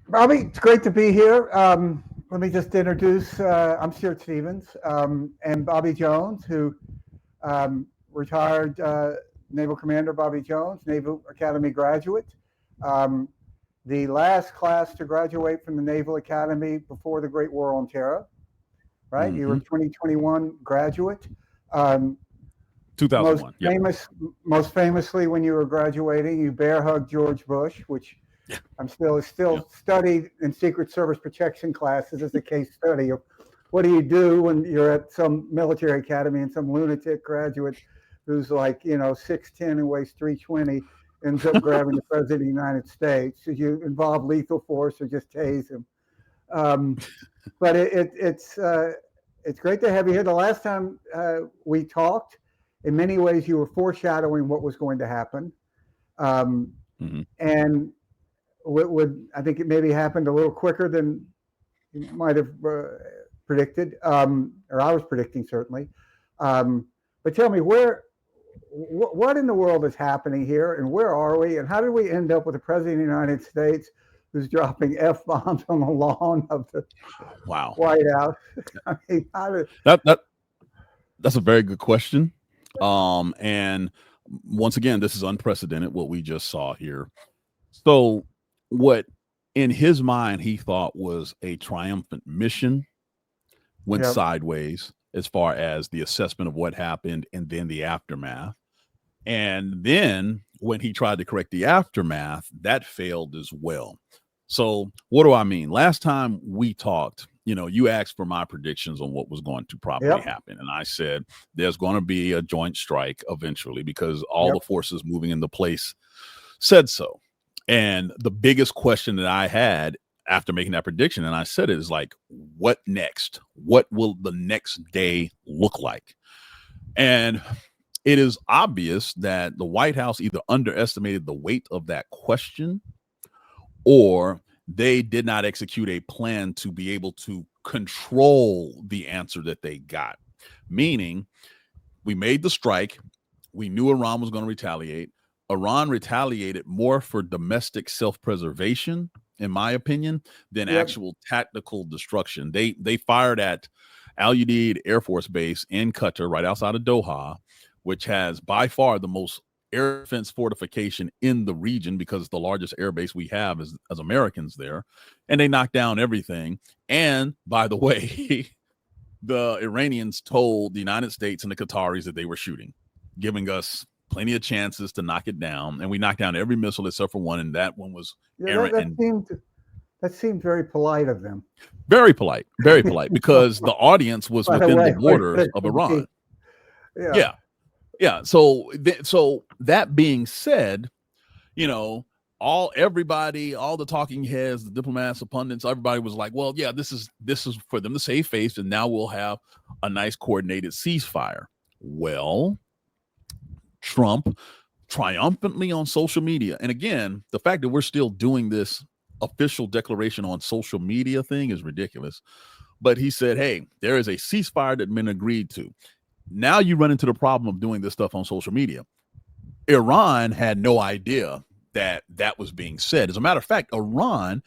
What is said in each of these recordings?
Bobby, it's great to be here. Let me just introduce. I'm Stuart Stevens and Bobby Jones, who retired Naval Commander Bobby Jones, Naval Academy graduate. Um, the last class to graduate from the Naval Academy before the Great War on Terror. Right, you were Hmm. 2021 graduate. Um, most 2001. Yep. famous, most famously, when you were graduating, you bear hugged George Bush, which I'm Yeah. still studied in Secret Service protection classes as a case study of what do you do when you're at some military academy and some lunatic graduate who's like 6'10" and weighs 320 ends up grabbing the president of the United States. Should you involve lethal force or just tase him? Um, but it's great to have you here. The last time we talked, in many ways, you were foreshadowing what was going to happen, um, Hmm. and what would I think it maybe happened a little quicker than you might have predicted, or I was predicting certainly. But tell me, what in the world is happening here, and where are we, and how did we end up with the president of the United States who's dropping f bombs on the lawn of the Wow. White House? I mean, how did, That that's a very good question. And once again, this is unprecedented what we just saw here. So what in his mind he thought was a triumphant mission went yeah, sideways as far as the assessment of what happened and then the aftermath. And then when he tried to correct the aftermath, that failed as well. So, what do I mean? Last time we talked, you asked for my predictions on what was going to probably yep, happen. And I said there's going to be a joint strike eventually because all yep, the forces moving into place said so. And the biggest question that I had after making that prediction, and I said it, is like, what next? What will the next day look like? And it is obvious that the White House either underestimated the weight of that question or they did not execute a plan to be able to control the answer that they got. Meaning, we made the strike. We knew Iran was going to retaliate. Iran retaliated more for domestic self-preservation, in my opinion, than yep. actual tactical destruction. They fired at Al Udeid Air Force Base in Qatar, right outside of Doha, which has by far the most air defense fortification in the region because it's the largest air base we have as Americans there. And they knocked down everything. And by the way, the Iranians told the United States and the Qataris that they were shooting, giving us plenty of chances to knock it down. And we knocked down every missile except for one, and that one was Yeah, errant and that seemed very polite of them. very polite, because the audience was By the within the way, what borders it of could Iran. be. Yeah, Yeah, yeah. So that being said, you know, all the talking heads, the diplomats, the pundits, everybody was like, well, yeah, this is for them to save face, and now we'll have a nice coordinated ceasefire. Well, Trump triumphantly on social media, and again, the fact that we're still doing this official declaration on social media thing is ridiculous. But he said, hey, there is a ceasefire that's been agreed to. Now you run into the problem of doing this stuff on social media. Iran had no idea that that was being said. As a matter of fact, Iran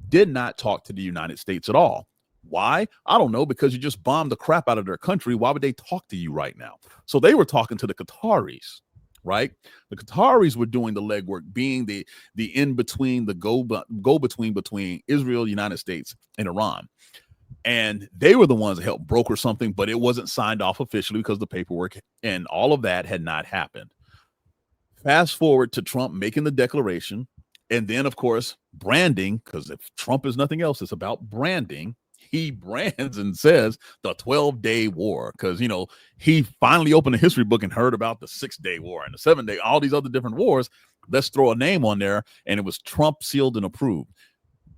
did not talk to the United States at all. Why? I don't know, because you just bombed the crap out of their country. Why would they talk to you right now? So they were talking to the Qataris, right? The Qataris were doing the legwork, being the in between, the go between Israel, United States, and Iran. And they were the ones that helped broker something, but it wasn't signed off officially because the paperwork and all of that had not happened. Fast forward to Trump making the declaration, and then, of course, branding, because if Trump is nothing else, it's about branding. He brands and says the 12-day war because, he finally opened a history book and heard about the 6-day war and the 7-day, all these other different wars. Let's throw a name on there. And it was Trump sealed and approved.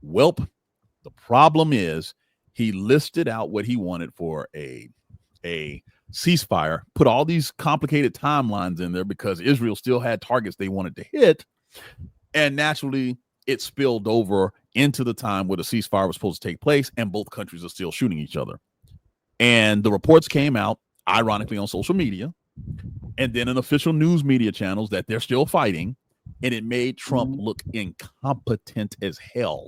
Welp, the problem is he listed out what he wanted for a ceasefire, put all these complicated timelines in there because Israel still had targets they wanted to hit. And naturally, it spilled over into the time where the ceasefire was supposed to take place, and both countries are still shooting each other. And the reports came out, ironically, on social media, and then in official news media channels that they're still fighting. And it made Trump mhm. look incompetent as hell.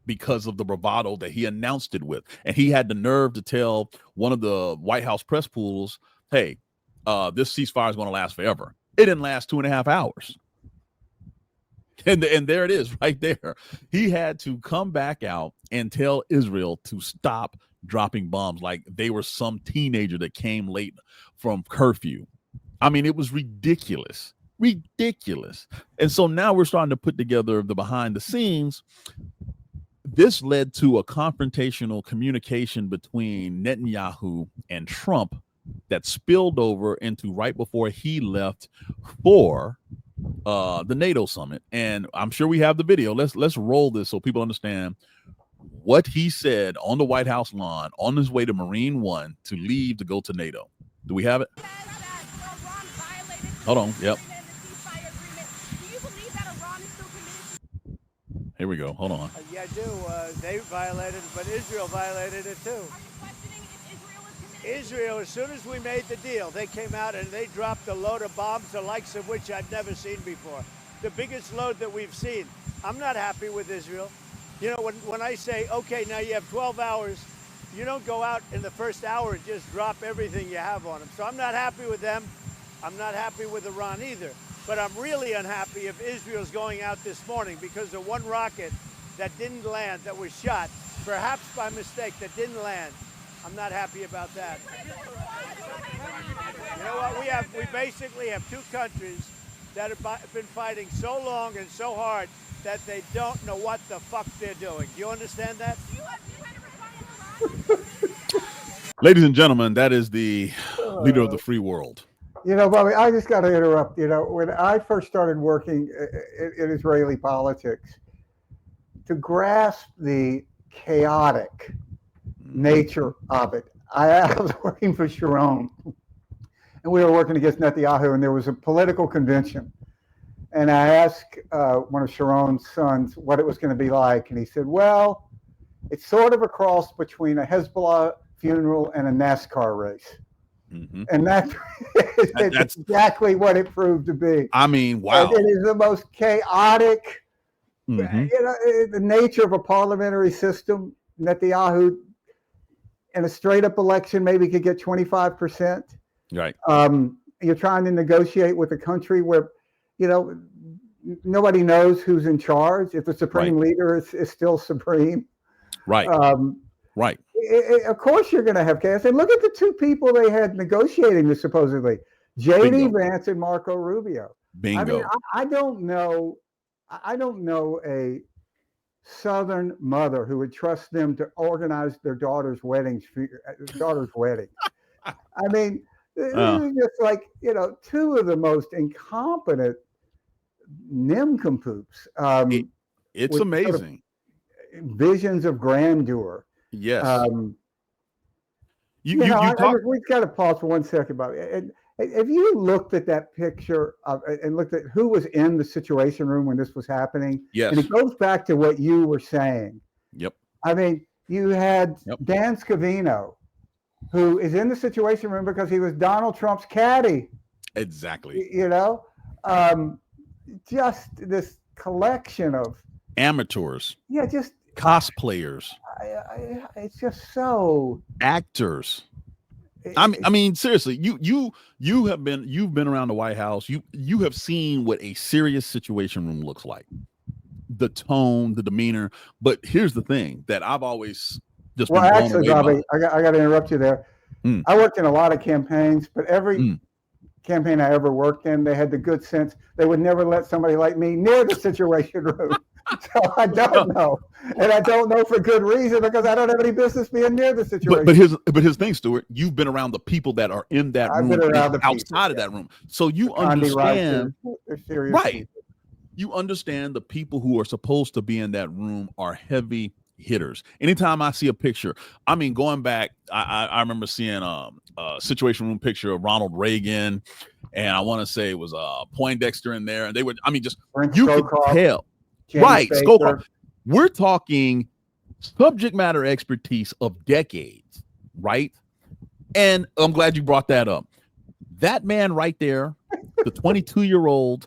because of the bravado that he announced it with. And he had the nerve to tell one of the White House press pools, hey, this ceasefire is going to last forever. It didn't last 2.5 hours. And there it is right there. He had to come back out and tell Israel to stop dropping bombs like they were some teenager that came late from curfew. I mean, it was ridiculous. And so now we're starting to put together the behind the scenes. This led to a confrontational communication between Netanyahu and Trump that spilled over into right before he left for the NATO summit. And I'm sure we have the video. Let's roll this so people understand what he said on the White House lawn on his way to Marine One to leave to go to NATO. Do we have it? Hold on. Yep. Here we go. Hold on. Yeah, I do. They violated it, but Israel violated it too. Israel, as soon as we made the deal, they came out and they dropped a load of bombs, the likes of which I've never seen before. The biggest load that we've seen. I'm not happy with Israel. You know, when I say, okay, now you have 12 hours, you don't go out in the first hour and just drop everything you have on them. So I'm not happy with them. I'm not happy with Iran either. But I'm really unhappy if Israel's going out this morning because of one rocket that didn't land, that was shot, perhaps by mistake, that didn't land. I'm not happy about that. You know what? We basically have two countries that have been fighting so long and so hard that they don't know what the fuck they're doing. Do you understand that? Ladies and gentlemen, that is the leader of the free world. You know, Bobby, I just got to interrupt. You know, when I first started working in Israeli politics, to grasp the chaotic nature of it, I was working for Sharon, and we were working against Netanyahu, and there was a political convention. And I asked one of Sharon's sons what it was going to be like, and he said, well, it's sort of a cross between a Hezbollah funeral and a NASCAR race. Mm-hmm. And that's exactly what it proved to be. I mean, wow. And it is the most chaotic, Mm-hmm. you know, the nature of a parliamentary system. Netanyahu, in a straight up election, maybe could get 25%. Right. You're trying to negotiate with a country where, you know, nobody knows who's in charge. If the supreme leader is still supreme. Right. Right. Of course you're going to have chaos. And look at the two people they had negotiating this supposedly, J.D. Vance and Marco Rubio. Bingo. I mean, I don't know a Southern mother who would trust them to organize their daughter's wedding. I mean, this is just like, you know, two of the most incompetent nimcompoofs. It's amazing. Sort of visions of grandeur. Yes. We've got to pause for 1 second, Bobby. And have you looked at that picture and looked at who was in the Situation Room when this was happening? Yes. And it goes back to what you were saying. Yep. I mean, you had Dan Scavino, who is in the Situation Room because he was Donald Trump's caddy. Exactly. You know, just this collection of amateurs. Yeah, just cosplayers. It's just so actors. I mean, seriously, you've been around the White House. You have seen what a serious Situation Room looks like, the tone, the demeanor. But here's the thing that I've always just been blown away Bobby, by. I got to interrupt you there. I worked in a lot of campaigns, but every campaign I ever worked in, they had the good sense they would never let somebody like me near the Situation Room. So I don't know, and I don't know for good reason because I don't have any business being near the situation. But here's the thing, Stuart. You've been around the people that are in that room, outside of that room, so you understand. Right. You understand the people who are supposed to be in that room are heavy hitters. Anytime I see a picture, I mean, going back, I remember seeing a Situation Room picture of Ronald Reagan, and I want to say it was Poindexter in there, and they were, I mean, just you could tell. Right, Scowcroft. We're talking subject matter expertise of decades, right? And I'm glad you brought that up. That man right there, the 22-year-old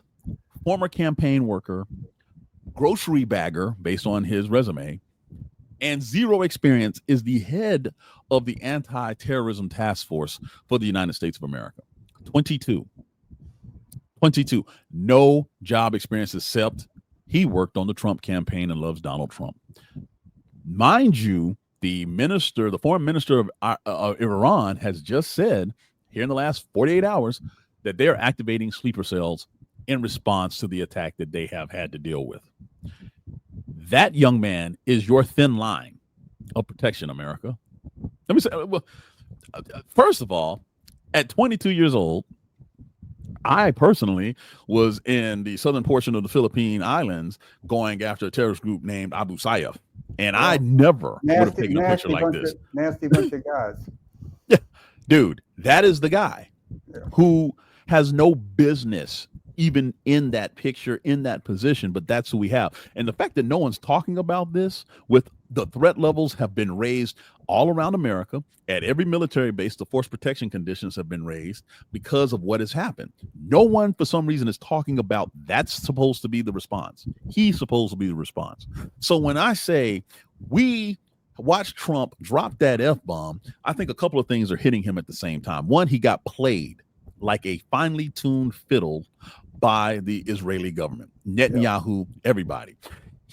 former campaign worker, grocery bagger, based on his resume, and zero experience, is the head of the anti-terrorism task force for the United States of America. 22. No job experience except he worked on the Trump campaign and loves Donald Trump. Mind you, the foreign minister of Iran has just said here in the last 48 hours that they are activating sleeper cells in response to the attack that they have had to deal with. That young man is your thin line of protection, America. Let me say, well, first of all, at 22 years old, I personally was in the southern portion of the Philippine Islands going after a terrorist group named Abu Sayyaf. And I never would have taken a picture like this. Nasty bunch of guys. Yeah, dude, that is the guy who has no business even in that picture, in that position, but that's who we have. And the fact that no one's talking about this, with the threat levels have been raised all around America at every military base, the force protection conditions have been raised because of what has happened. No one, for some reason, is talking about that's supposed to be the response. He's supposed to be the response. So when I say we watch Trump drop that F-bomb, I think a couple of things are hitting him at the same time. One, he got played like a finely tuned fiddle by the Israeli government, Netanyahu, everybody.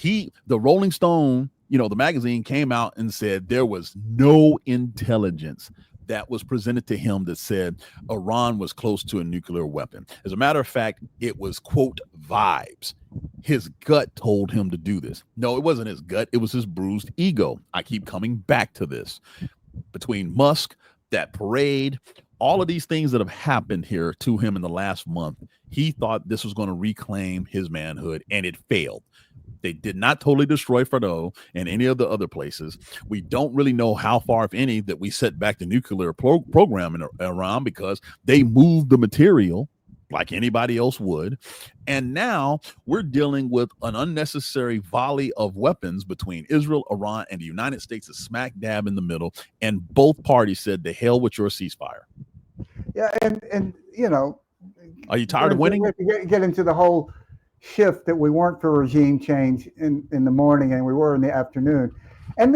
The Rolling Stone, the magazine came out and said there was no intelligence that was presented to him that said Iran was close to a nuclear weapon. As a matter of fact, it was, quote, vibes. His gut told him to do this. No, it wasn't his gut. It was his bruised ego. I keep coming back to this. Between Musk, that parade, all of these things that have happened here to him in the last month, he thought this was going to reclaim his manhood, and it failed. They did not totally destroy Fordow and any of the other places. We don't really know how far, if any, that we set back the nuclear program in Iran, because they moved the material like anybody else would. And now we're dealing with an unnecessary volley of weapons between Israel, Iran, and the United States is smack dab in the middle. And both parties said, the hell with your ceasefire. Yeah, and are you tired of winning? Get into the whole shift that we weren't for regime change in the morning and we were in the afternoon. And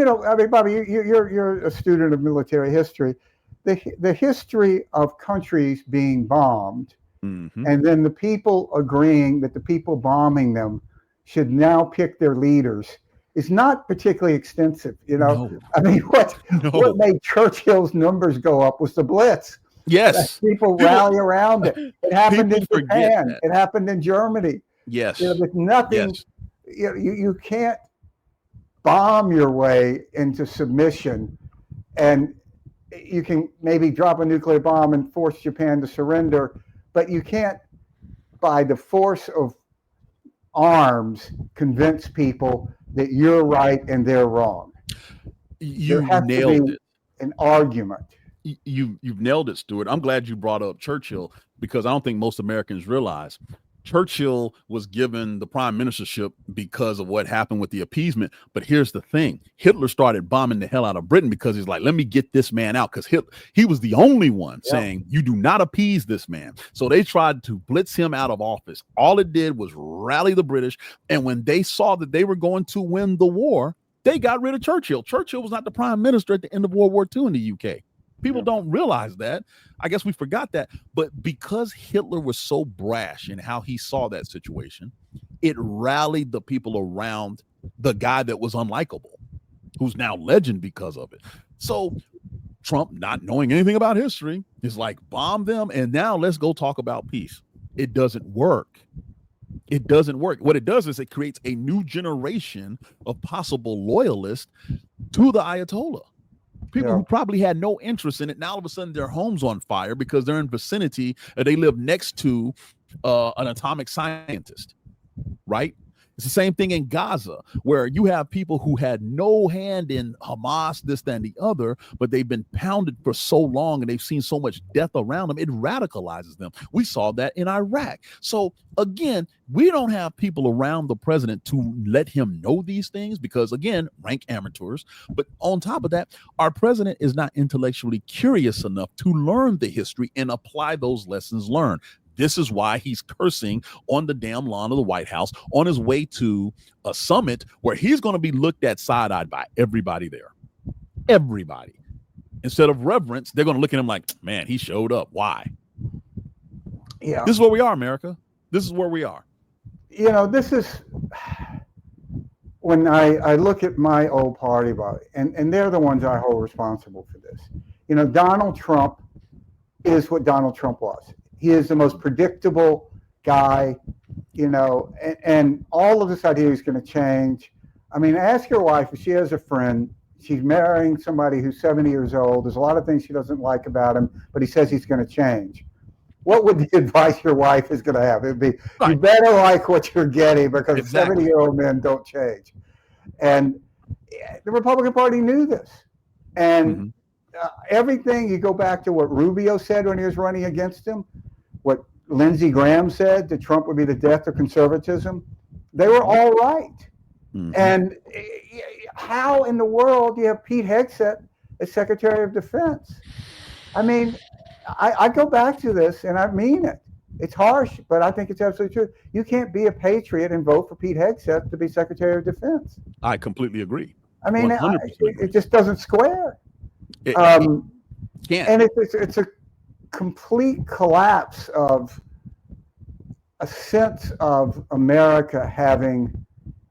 Bobby, you're a student of military history. The history of countries being bombed, and then the people agreeing that the people bombing them should now pick their leaders is not particularly extensive. No. I mean, what made Churchill's numbers go up was the Blitz. Yes. People rally around it. It happened in Japan. It happened in Germany. Yes. There's nothing. Yes. You can't bomb your way into submission, and you can maybe drop a nuclear bomb and force Japan to surrender, but you can't, by the force of arms, convince people that you're right and they're wrong. You nailed it. An argument. You've nailed it, Stuart. I'm glad you brought up Churchill, because I don't think most Americans realize Churchill was given the prime ministership because of what happened with the appeasement. But here's the thing. Hitler started bombing the hell out of Britain because he's like, let me get this man out, because he was the only one saying, you do not appease this man. So they tried to blitz him out of office. All it did was rally the British. And when they saw that they were going to win the war, they got rid of Churchill. Churchill was not the prime minister at the end of World War II in the UK. People don't realize that. I guess we forgot that. But because Hitler was so brash in how he saw that situation, it rallied the people around the guy that was unlikable, who's now legend because of it. So Trump, not knowing anything about history, is like, bomb them, and now let's go talk about peace. It doesn't work. It doesn't work. What it does is it creates a new generation of possible loyalists to the Ayatollah. People who probably had no interest in it. Now all of a sudden their home's on fire because they're in vicinity, or they live next to an atomic scientist, right? It's the same thing in Gaza, where you have people who had no hand in Hamas, this, that, and the other, but they've been pounded for so long and they've seen so much death around them, it radicalizes them. We saw that in Iraq. So again, we don't have people around the president to let him know these things because, again, rank amateurs. But on top of that, our president is not intellectually curious enough to learn the history and apply those lessons learned. This is why he's cursing on the damn lawn of the White House on his way to a summit where he's going to be looked at side-eyed by everybody there. Everybody. Instead of reverence, they're going to look at him like, man, he showed up. Why? Yeah. This is where we are, America. This is where we are. You know, this is when I look at my old party, and they're the ones I hold responsible for this. You know, Donald Trump is what Donald Trump was. He is the most predictable guy, you know, and all of this idea is going to change. I mean, ask your wife if she has a friend. She's marrying somebody who's 70 years old. There's a lot of things she doesn't like about him, but he says he's going to change. What would the advice your wife is going to have? It'd be, Right. You better like what you're getting, because Exactly. 70-year-old men don't change. And the Republican Party knew this. And everything, you go back to what Rubio said when he was running against him, what Lindsey Graham said, that Trump would be the death of conservatism. They were all right. And how in the world do you have Pete Hegseth as Secretary of Defense? I mean, I go back to this, and I mean it. It's harsh, but I think it's absolutely true. You can't be a patriot and vote for Pete Hegseth to be Secretary of Defense. I completely agree. I mean, 100% it just doesn't square. It And can't. it's a complete collapse of a sense of America having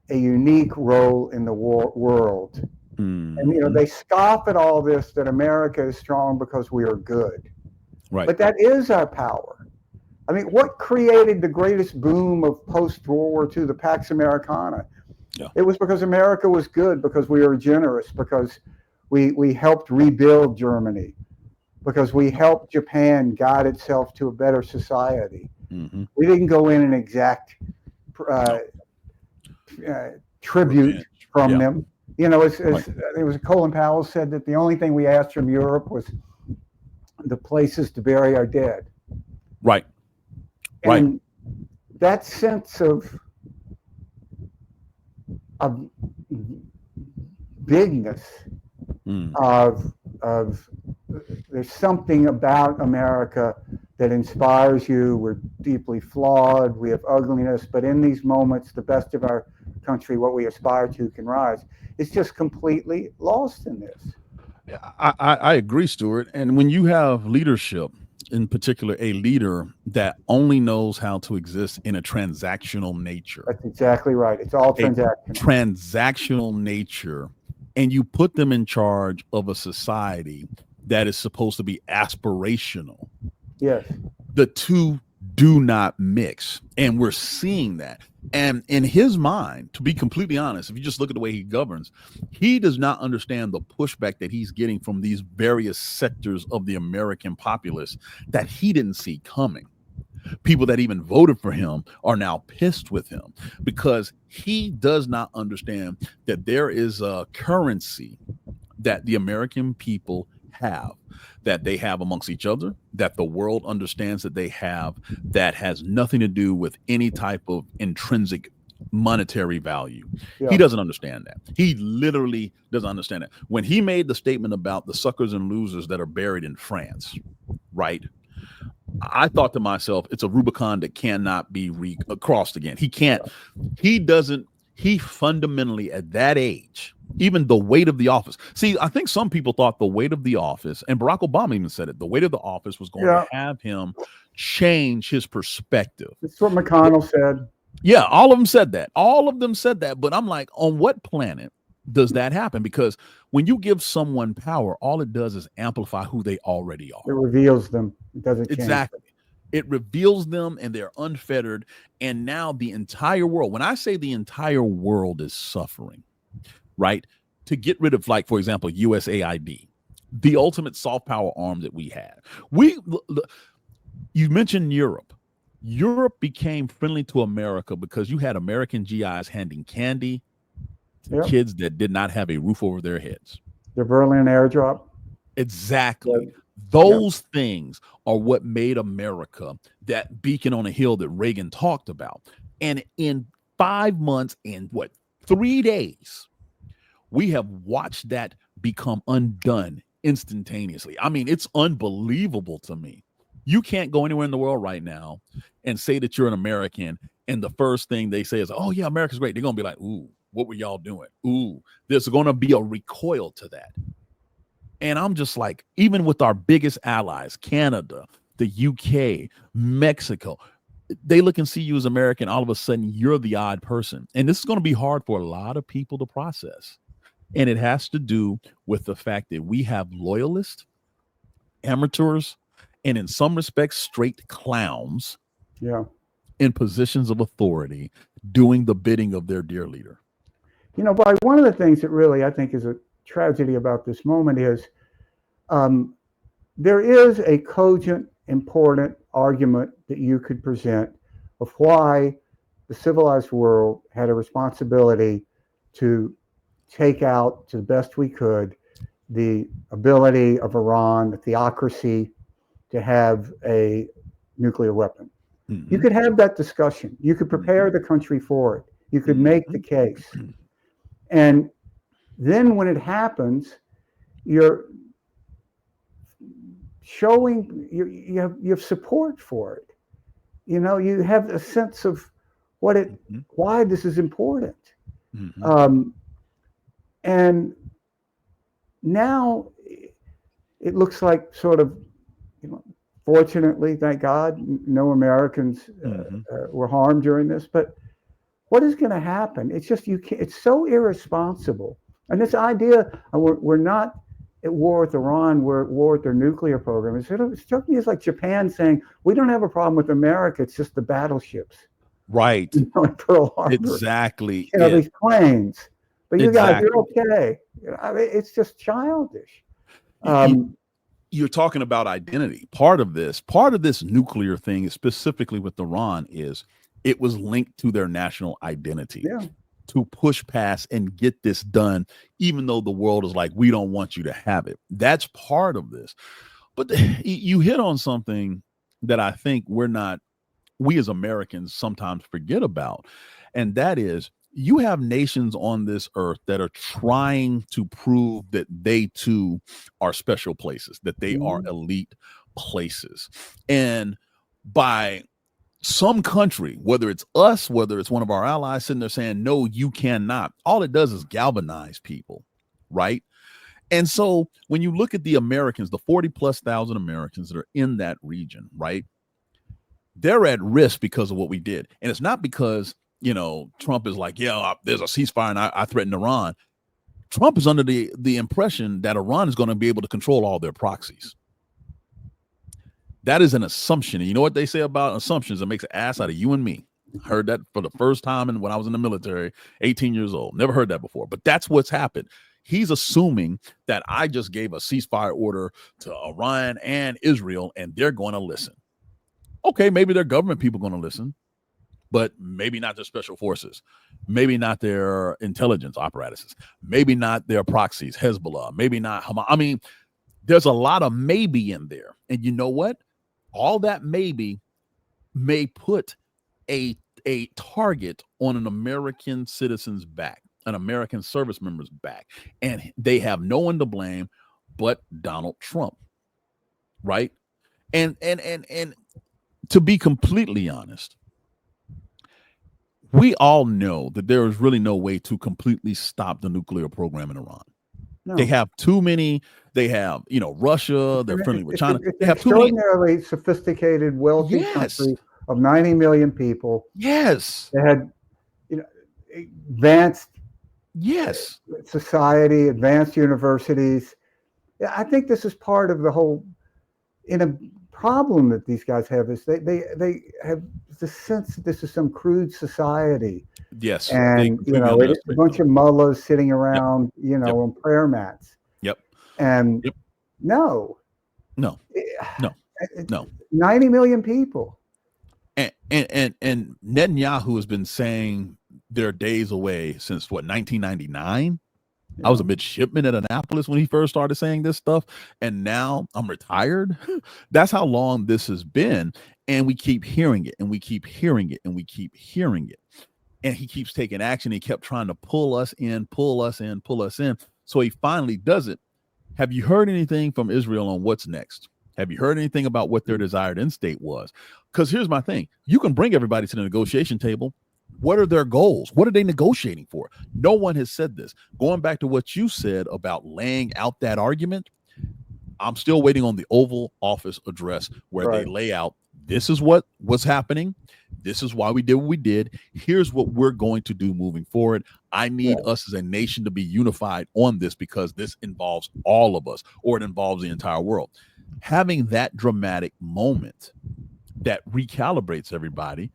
a unique role in the world. And, you know, they scoff at all this, that America is strong because we are good. Right. But that is our power. I mean, what created the greatest boom of post-World War II, the Pax Americana? Yeah. It was because America was good, because we were generous, because we helped rebuild Germany, because we helped Japan guide itself to a better society. We didn't go in and exact tribute from them. You know, it was Colin Powell said that the only thing we asked from Europe was the places to bury our dead. Right. And that sense of bigness, of there's something about America that inspires you. We're deeply flawed. We have ugliness, but in these moments, the best of our country, what we aspire to, can rise. It's just completely lost in this. I agree, Stuart. And when you have leadership, in particular, a leader that only knows how to exist in a transactional nature. That's exactly right. It's all transactional. Transactional nature. And you put them in charge of a society that is supposed to be aspirational. Yes. The two do not mix. And we're seeing that. And in his mind, to be completely honest, if you just look at the way he governs, he does not understand the pushback that he's getting from these various sectors of the American populace that he didn't see coming. People that even voted for him are now pissed with him because he does not understand that there is a currency that the American people have, that they have amongst each other, that the world understands that they have, that has nothing to do with any type of intrinsic monetary value. Yeah. He doesn't understand that. He literally doesn't understand that. When he made the statement about the suckers and losers that are buried in France, right? I thought to myself, it's a Rubicon that cannot be crossed again. He can't, he fundamentally at that age, even the weight of the office. See, I think some people thought the weight of the office, and Barack Obama even said it, the weight of the office was going to have him change his perspective. That's what McConnell said. Yeah, all of them said that. All of them said that. But I'm like, on what planet does that happen? Because when you give someone power, all it does is amplify who they already are. It reveals them. It doesn't change. Exactly. It reveals them and they're unfettered. And now the entire world, when I say the entire world is suffering, right? To get rid of, like, for example, USAID, the ultimate soft power arm that we had. You mentioned Europe. Europe became friendly to America because you had American GIs handing candy to kids that did not have a roof over their heads. The Berlin airdrop. Exactly. Yep. Those things are what made America that beacon on a hill that Reagan talked about. And in 5 months and 3 days, we have watched that become undone instantaneously. I mean, it's unbelievable to me. You can't go anywhere in the world right now and say that you're an American, and the first thing they say is, "Oh yeah, America's great." They're gonna be like, "Ooh, what were y'all doing?" Ooh, there's gonna be a recoil to that. And I'm just like, even with our biggest allies, Canada, the UK, Mexico, they look and see you as American. All of a sudden, you're the odd person. And this is going to be hard for a lot of people to process. And it has to do with the fact that we have loyalists, amateurs, and in some respects, straight clowns Yeah. in positions of authority doing the bidding of their dear leader. You know, but one of the things that really I think is a tragedy about this moment is there is a cogent, important argument that you could present of why the civilized world had a responsibility to take out, to the best we could, the ability of Iran, the theocracy, to have a nuclear weapon. You could have that discussion. You could prepare the country for it. You could make the case. And then when it happens, you're showing you have support for it. You know, you have a sense of why this is important. And now it looks like sort of, fortunately, thank God, no Americans were harmed during this. But what is going to happen? It's just it's so irresponsible. And this idea we're not at war with Iran, we're at war with their nuclear program. It struck me as like Japan saying, we don't have a problem with America, it's just the battleships. Right. In Pearl Harbor. Exactly. These planes. But you guys, you're okay. I mean, it's just childish. You're talking about identity. Part of this nuclear thing, specifically with Iran, is it was linked to their national identity. Yeah. To push past and get this done, even though the world is like, we don't want you to have it. That's part of this. But you hit on something that I think we as Americans sometimes forget about. And that is, you have nations on this earth that are trying to prove that they too are special places, that they are elite places. And by some country, whether it's us, whether it's one of our allies sitting there saying, no, you cannot, all it does is galvanize people, right? And so when you look at the Americans, the 40,000+ Americans that are in that region, right? They're at risk because of what we did. And it's not because, Trump is like, yeah, there's a ceasefire and I threatened Iran. Trump is under the impression that Iran is going to be able to control all their proxies. That is an assumption. And you know what they say about assumptions? It makes an ass out of you and me. I heard that for the first time when I was in the military, 18 years old. Never heard that before. But that's what's happened. He's assuming that I just gave a ceasefire order to Iran and Israel, and they're going to listen. Okay, maybe their government people are going to listen, but maybe not their special forces. Maybe not their intelligence apparatuses. Maybe not their proxies, Hezbollah. Maybe not Hamas. I mean, there's a lot of maybe in there. And you know what? All that maybe may put a target on an American citizen's back, an American service member's back, and they have no one to blame but Donald Trump, right? And to be completely honest, we all know that there is really no way to completely stop the nuclear program in Iran. No. They have too many. They have, Russia. They're friendly with China. It's they have extraordinarily sophisticated, wealthy country of 90 million people. Yes. They had, advanced society, advanced universities. I think this is part of the whole, problem that these guys have is they have the sense that this is some crude society. Yes. And, it's a bunch of mullahs sitting around, on prayer mats. Yep. And no. 90 million people. And Netanyahu has been saying they're days away since 1999. I was a midshipman at Annapolis when he first started saying this stuff, and now I'm retired. That's how long this has been, and we keep hearing it, and we keep hearing it, and we keep hearing it. And he keeps taking action. He kept trying to pull us in. So he finally does it. Have you heard anything from Israel on what's next? Have you heard anything about what their desired end state was? Because here's my thing. You can bring everybody to the negotiation table. What are their goals? What are they negotiating for? No one has said this. Going back to what you said about laying out that argument, I'm still waiting on the Oval Office address where they lay out, this is what's happening. This is why we did what we did. Here's what we're going to do moving forward. I need us as a nation to be unified on this because this involves all of us, or it involves the entire world. Having that dramatic moment that recalibrates everybody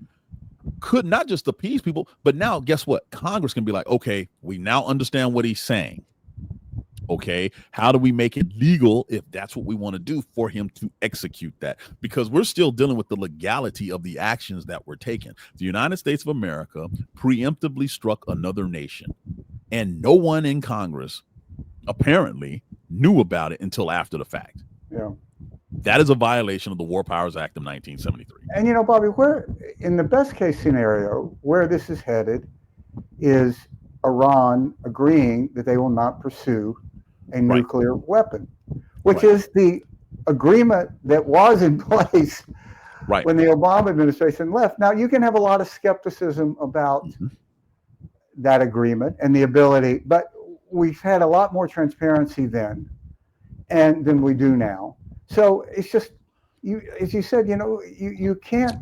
could not just appease people, but now guess what? Congress can be like, okay, we now understand what he's saying. Okay, how do we make it legal if that's what we want to do for him to execute that? Because we're still dealing with the legality of the actions that were taken. The United States of America preemptively struck another nation, and no one in Congress apparently knew about it until after the fact. Yeah. That is a violation of the War Powers Act of 1973. And you know, Bobby, where in the best case scenario, where this is headed is Iran agreeing that they will not pursue a nuclear weapon, which is the agreement that was in place when the Obama administration left. Now, you can have a lot of skepticism about that agreement and the ability, but we've had a lot more transparency then and than we do now. So it's just, as you said, you can't,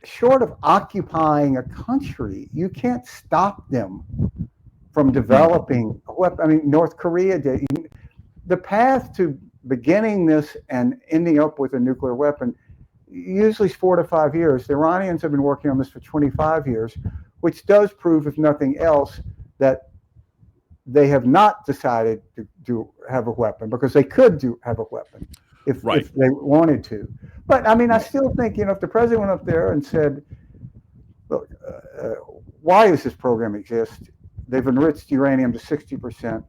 short of occupying a country, you can't stop them from developing a weapon. I mean, North Korea did. The path to beginning this and ending up with a nuclear weapon usually is 4 to 5 years. The Iranians have been working on this for 25 years, which does prove, if nothing else, that they have not decided to have a weapon, because they could have a weapon if they wanted to. But I mean, I still think, if the president went up there and said, look, why does this program exist? They've enriched uranium to 60%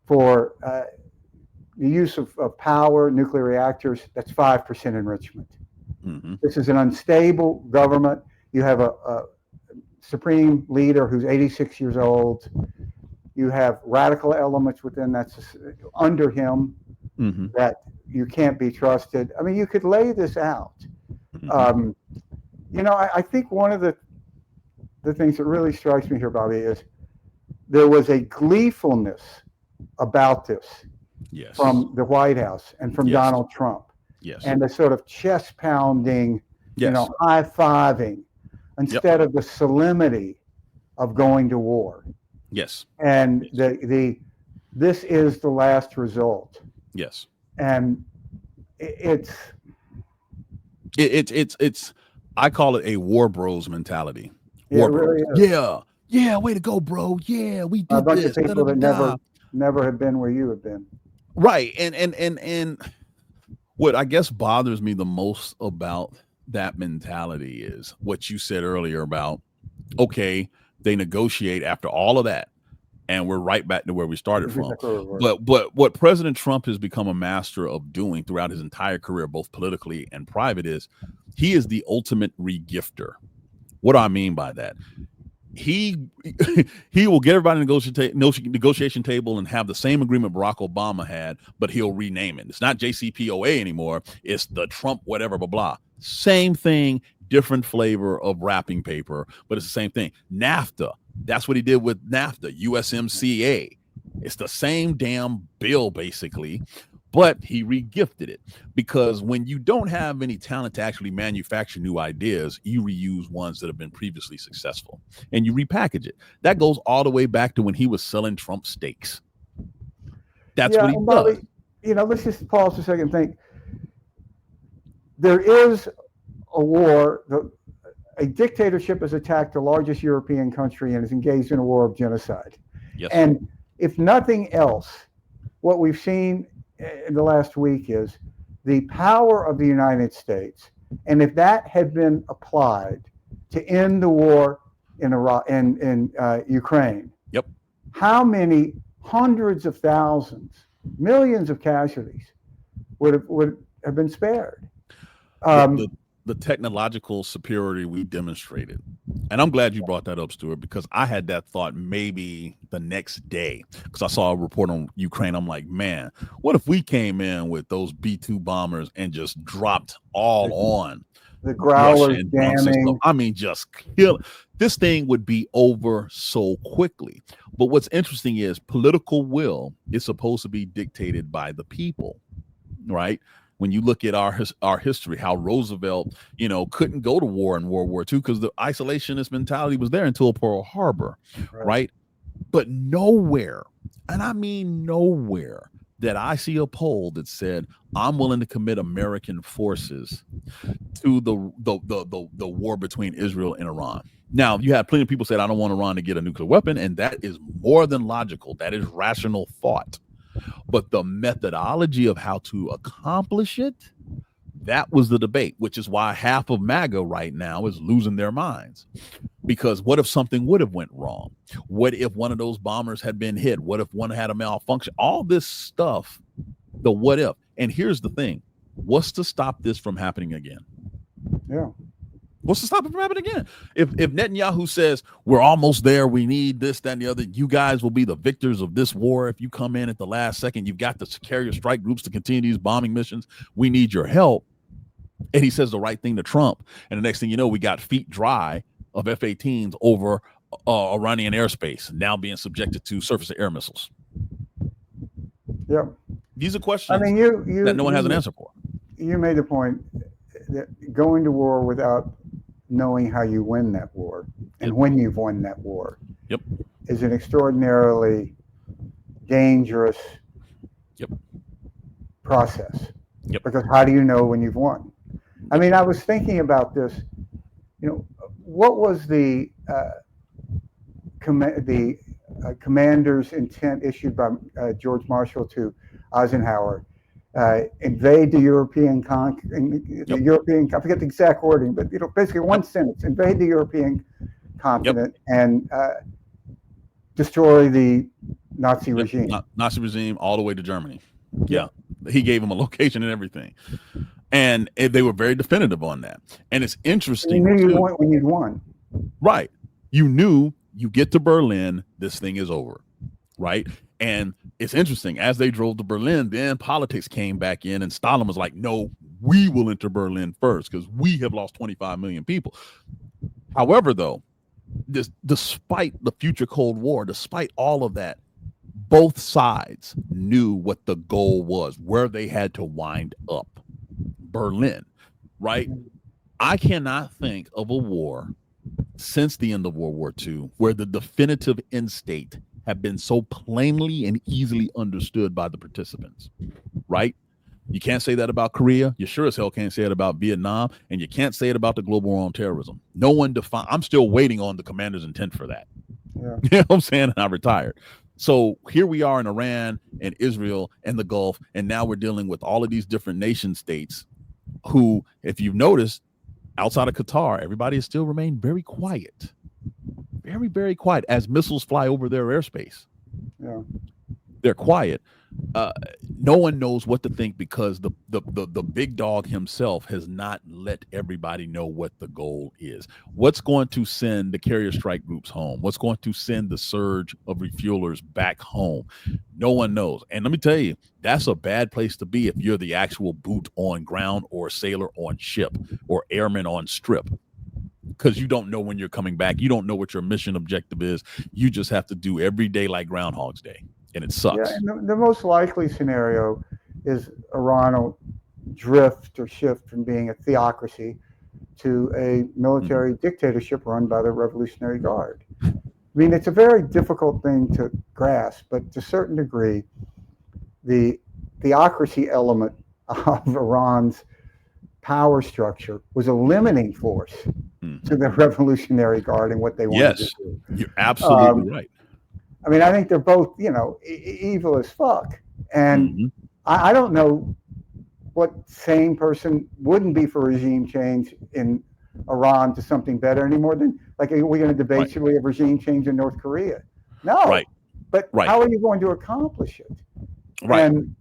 for the use of power, nuclear reactors. That's 5% enrichment. This is an unstable government. You have a supreme leader who's 86 years old. You have radical elements within under him that you can't be trusted. I mean, you could lay this out. I think one of the things that really strikes me here, Bobby, is there was a gleefulness about this from the White House and from Donald Trump, and a sort of chest pounding, high fiving, instead of the solemnity of going to war. And this is the last result. And it's I call it a war bros mentality. War bros. Really yeah, way to go, bro. Yeah, we did a bunch this. of people that never have been where you have been. Right. And what I guess bothers me the most about that mentality is what you said earlier about, okay, they negotiate after all of that, and we're right back to where we started from. But what President Trump has become a master of doing throughout his entire career, both politically and private, is he is the ultimate regifter. What do I mean by that? He will get everybody in the negotiation table and have the same agreement Barack Obama had, but he'll rename it. It's not JCPOA anymore. It's the Trump whatever, blah, blah. Same thing, different flavor of wrapping paper, but it's the same thing. NAFTA, that's what he did with NAFTA, USMCA. It's the same damn bill, basically, but he regifted it, because when you don't have any talent to actually manufacture new ideas, you reuse ones that have been previously successful and you repackage it. That goes all the way back to when he was selling Trump steaks. That's what he does. Let's just pause for a second and think. There is a war. A dictatorship has attacked the largest European country and is engaged in a war of genocide. And if nothing else, what we've seen in the last week is the power of the United States. And if that had been applied to end the war in Iraq, in Ukraine, how many hundreds of thousands, millions of casualties would have been spared? the technological superiority we demonstrated. And I'm glad you brought that up, Stuart, because I had that thought maybe the next day because I saw a report on Ukraine. I'm like, man, what if we came in with those B-2 bombers and just dropped all on the Russia growlers and drone system? jamming. I mean, just kill. This thing would be over so quickly. But what's interesting is political will is supposed to be dictated by the people, right? When you look at our history, how Roosevelt, couldn't go to war in World War II because the isolationist mentality was there until Pearl Harbor, right? But nowhere, and I mean nowhere, that I see a poll that said I'm willing to commit American forces to the war between Israel and Iran. Now, you have plenty of people said I don't want Iran to get a nuclear weapon, and that is more than logical. That is rational thought. But the methodology of how to accomplish it, that was the debate, which is why half of MAGA right now is losing their minds. Because what if something would have went wrong? What if one of those bombers had been hit? What if one had a malfunction? All this stuff, the what if. And here's the thing. What's to stop this from happening again? Yeah. What's to stop it from happening again? If Netanyahu says we're almost there, we need this, that, and the other, you guys will be the victors of this war. If you come in at the last second, you've got the carrier strike groups to continue these bombing missions. We need your help. And he says the right thing to Trump. And the next thing you know, we got feet dry of F-18s over Iranian airspace, now being subjected to surface-to-air missiles. Yeah. These are questions that no one has an answer for. You made the point that going to war without knowing how you win that war and when you've won that war is an extraordinarily dangerous process. Because how do you know when you've won? I mean, I was thinking about this, what was the commander's intent issued by George Marshall to Eisenhower? Invade the European European, I forget the exact wording, but basically one sentence: invade the European continent and destroy the Nazi regime. Nazi regime all the way to Germany. Yeah, he gave him a location and everything, and they were very definitive on that. And it's interesting. You knew you won when you'd won. Right. You knew you get to Berlin, this thing is over. Right. And it's interesting, as they drove to Berlin, then politics came back in, and Stalin was like, no, we will enter Berlin first because we have lost 25 million people. However, though, despite the future Cold War, despite all of that, both sides knew what the goal was, where they had to wind up. Berlin, right? I cannot think of a war since the end of World War II where the definitive end state have been so plainly and easily understood by the participants, right? You can't say that about Korea. You sure as hell can't say it about Vietnam, and you can't say it about the global war on terrorism. No one defined. I'm still waiting on the commander's intent for that. Yeah. You know what I'm saying? And I retired. So here we are in Iran and Israel and the Gulf, and now we're dealing with all of these different nation states who, if you've noticed, outside of Qatar, everybody has still remained very quiet. Very, very quiet as missiles fly over their airspace. Yeah. They're quiet. No one knows what to think because the big dog himself has not let everybody know what the goal is. What's going to send the carrier strike groups home? What's going to send the surge of refuelers back home? No one knows. And let me tell you, that's a bad place to be if you're the actual boot on ground or sailor on ship or airman on strip. Because you don't know when you're coming back. You don't know what your mission objective is. You just have to do every day like Groundhog's Day. And it sucks. Yeah, and the most likely scenario is Iran will drift or shift from being a theocracy to a military dictatorship run by the Revolutionary Guard. I mean, it's a very difficult thing to grasp, but to a certain degree, the theocracy element of Iran's power structure was a limiting force to the Revolutionary Guard and what they wanted to do. You're absolutely right. I mean, I think they're both, evil as fuck. And I don't know what sane person wouldn't be for regime change in Iran to something better any more than, like, are we going to debate should we have regime change in North Korea? No. Right. But how are you going to accomplish it? Right. And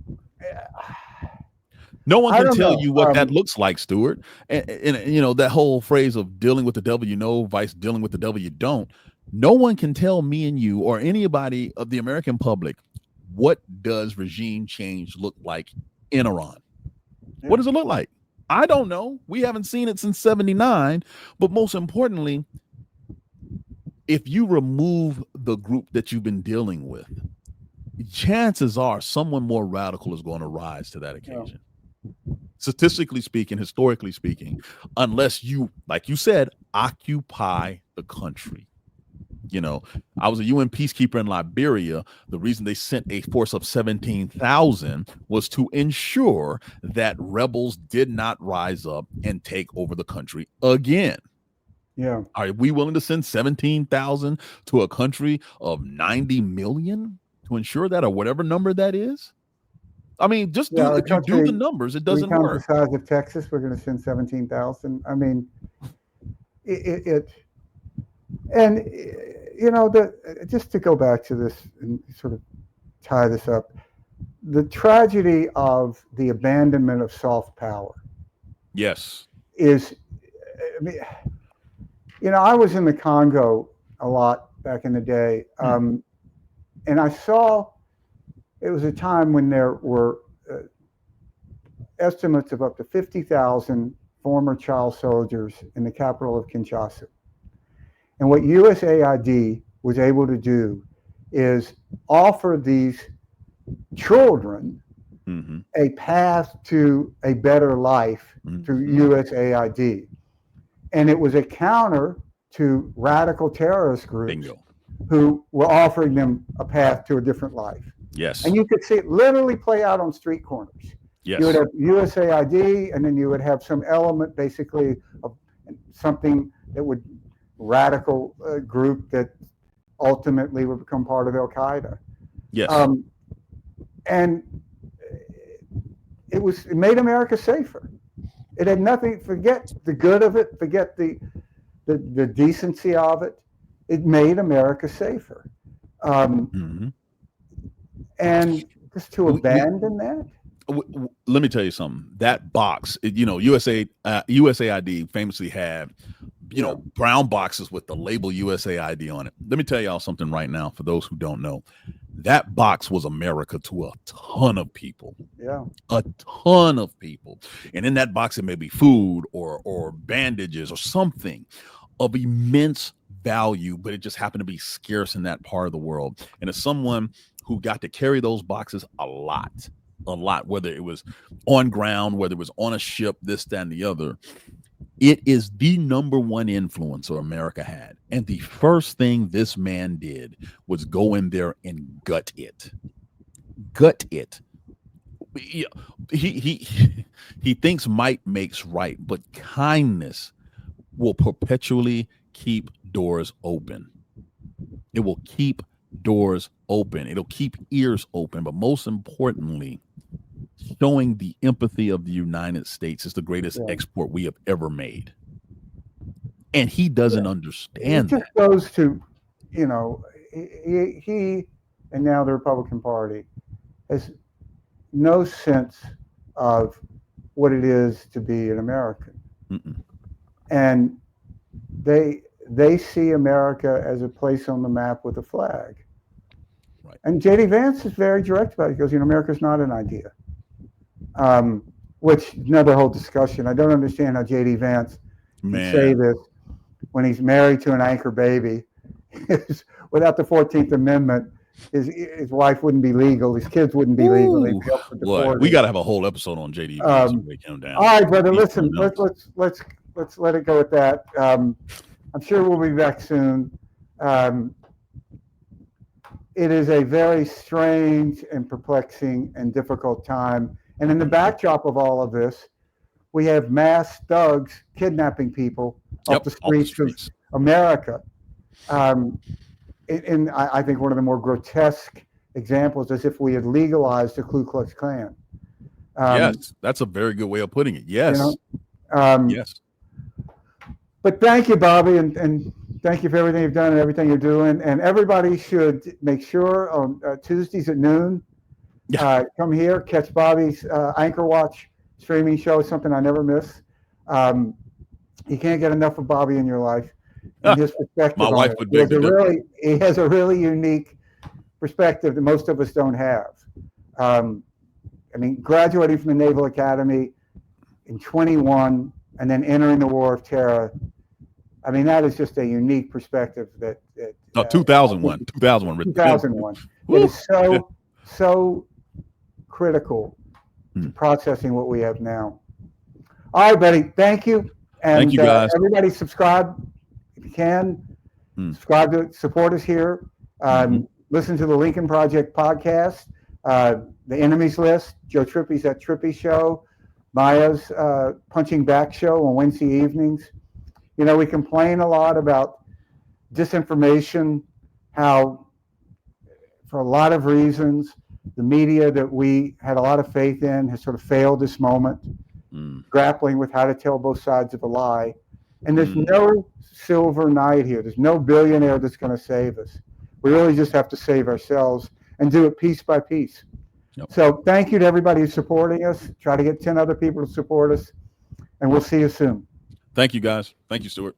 No one I can don't tell know. you what that looks like, Stuart. And you know, that whole phrase of dealing with the devil you know, vice dealing with the devil you don't. No one can tell me and you or anybody of the American public what does regime change look like in Iran. Yeah. What does it look like? I don't know. We haven't seen it since 79. But most importantly, if you remove the group that you've been dealing with, chances are someone more radical is going to rise to that occasion. Statistically speaking, historically speaking, unless you, like you said, occupy the country. You know, I was a UN peacekeeper in Liberia. The reason they sent a force of 17,000 was to ensure that rebels did not rise up and take over the country again. Yeah. Are we willing to send 17,000 to a country of 90 million to ensure that, or whatever number that is? I mean, just do, if you do the numbers, it doesn't work. 3 times the size of Texas, we're going to send 17,000. I mean, and you know, just to go back to this and sort of tie this up, the tragedy of the abandonment of soft power. Yes. Is, I mean, you know, I was in the Congo a lot back in the day, and I saw it was a time when there were estimates of up to 50,000 former child soldiers in the capital of Kinshasa. And what USAID was able to do is offer these children a path to a better life through USAID. And it was a counter to radical terrorist groups who were offering them a path to a different life. Yes. And you could see it literally play out on street corners. Yes. You would have USAID, and then you would have some element, basically, of something that would radical group that ultimately would become part of Al Qaeda. Yes. And it made America safer. It had nothing. Forget the good of it. Forget the decency of it. It made America safer. And just to abandon that. Let me tell you something. That box, you know, USAID famously had, you know, brown boxes with the label USAID on it. Let me tell y'all something right now, for those who don't know. That box was America to a ton of people. Yeah. A ton of people. And in that box, it may be food or bandages or something of immense value, but it just happened to be scarce in that part of the world. And as someone who got to carry those boxes a lot, whether it was on ground, whether it was on a ship, this, that, and the other, it is the number one influencer America had. And the first thing this man did was go in there and gut it. He thinks might makes right, but kindness will perpetually keep doors open. It will keep doors open. It'll keep ears open. But most importantly, showing the empathy of the United States is the greatest export we have ever made. And he doesn't understand that. It just goes to, you know, he and now the Republican Party has no sense of what it is to be an American. And they see America as a place on the map with a flag. Right. And J.D. Vance is very direct about it. He goes, you know, America's not an idea. Which another whole discussion. I don't understand how J.D. Vance can say this when he's married to an anchor baby. Without the 14th Amendment, his wife wouldn't be legal. His kids wouldn't be legal. They'd be up for deported. We got to have a whole episode on J.D. Vance and break him down. All right, brother. Listen, let's let it go at that. I'm sure we'll be back soon. It is a very strange and perplexing and difficult time. And in the backdrop of all of this, we have mass thugs kidnapping people off the streets of America. And I think one of the more grotesque examples is if we had legalized the Ku Klux Klan. Yes, that's a very good way of putting it. Yes. You know? Yes. But thank you, Bobby, and thank you for everything you've done and everything you're doing. And everybody should make sure on Tuesdays at noon, come here, catch Bobby's Anchor Watch streaming show is something I never miss. You can't get enough of Bobby in your life and his perspective. My wife would beg to differ. He has a really unique perspective that most of us don't have. I mean, graduating from the Naval Academy in 21 and then entering the War of Terror. I mean, that is just a unique perspective that 2001. It is so critical to processing what we have now. All right, buddy. Thank you. And thank you, guys. Everybody subscribe if you can. Subscribe to support us here. Listen to the Lincoln Project podcast, The Enemies List, Joe Trippy's That Trippy Show, Maya's Punching Back Show on Wednesday evenings. You know, we complain a lot about disinformation, how for a lot of reasons, the media that we had a lot of faith in has sort of failed this moment, grappling with how to tell both sides of a lie. And there's no silver knight here. There's no billionaire that's going to save us. We really just have to save ourselves and do it piece by piece. Yep. So thank you to everybody who's supporting us. Try to get 10 other people to support us, and we'll see you soon. Thank you, guys. Thank you, Stuart.